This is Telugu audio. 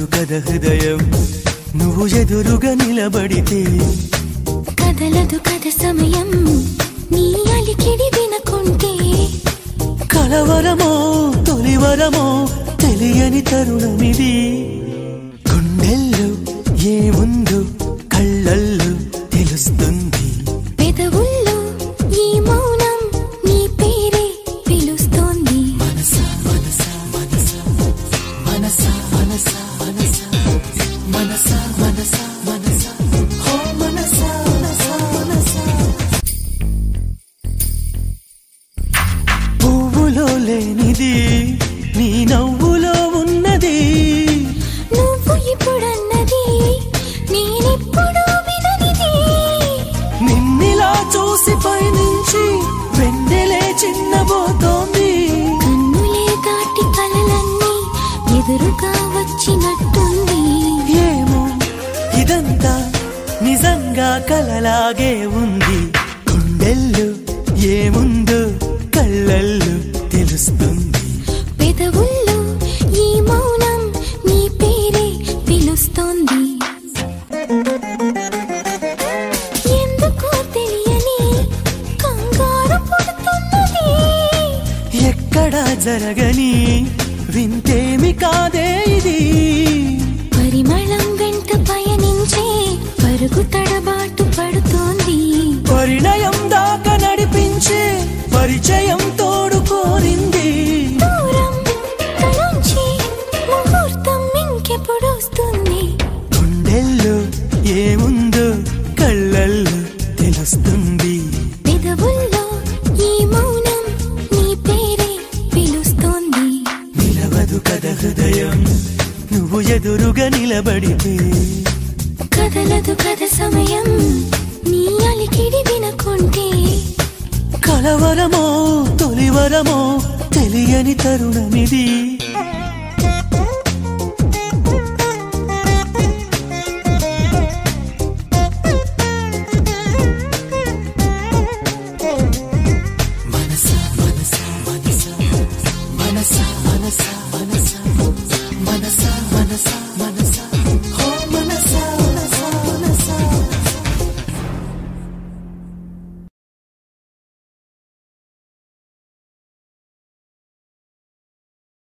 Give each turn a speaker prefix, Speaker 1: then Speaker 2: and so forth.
Speaker 1: నిలవదు కథ హృదయం నువ్వు ఎదురుగా నిలబడితే
Speaker 2: కదలదు కథ సమయం నీ అలికిడి వినకుంటే
Speaker 1: కలవరమో తొలివరమో తెలియని తరుణమిది గుండెల్లో ఏముందో కళ్ళల్లో తెలుస్తుంది
Speaker 2: పెదవుల్లో ఈ మౌనం నీ పేరే పిలుస్తోంది
Speaker 1: మనసా మనసా మనసా మనసా మనసా మనసా మనసా మనసా మనసా హో మనసా మనసా మనసా పువ్వులో లేనిది నీ నవ్వులో ఉన్నది
Speaker 2: నువ్వు ఇప్పుడన్నది నేనెప్పుడు విననిది
Speaker 1: నిన్నిలా చూసి పైనుంచి వెన్నెలే చిన్నబోతోంది
Speaker 2: కన్నులే దాటి కలలన్నీ ఎదురుగా వచ్చినట్టుంది
Speaker 1: ఏమో ఇదంతా నిజంగా కలలాగే ఉంది గుండెల్లో ఏముందో కళ్ళల్లో తెలుస్తుంది
Speaker 2: పెదవుల్లో ఈ మౌనం నీ పేరే పిలుస్తోంది ఎందుకో తెలియని కంగారు పుడుతున్నది
Speaker 1: ఎక్కడా జరగని వింతేమి కాదే ఇది
Speaker 2: పరిమళం వెంట పయనించే పరుగు తడబాటు పడుతోంది
Speaker 1: పరిణయం దాకా నడిపించే పరిచయం తోడు కోరింది
Speaker 2: దూరం తలంచి ముహూర్తం ఇంకెప్పుడు వస్తుంది
Speaker 1: గుండెల్లో ఏముందో కళ్ళల్లో తెలుస్తుంది
Speaker 2: పెదవుల్లో ఈ మౌనం నీ పేరే పిలుస్తోంది
Speaker 1: నిలవదు కథ హృదయం నువ్వు ఎదురుగా నిలబడితే
Speaker 2: కదలదు కథ సమయం నీ అలికిడి వినకుంటే
Speaker 1: కలవరమో తొలివరమో తెలియని తరుణమిది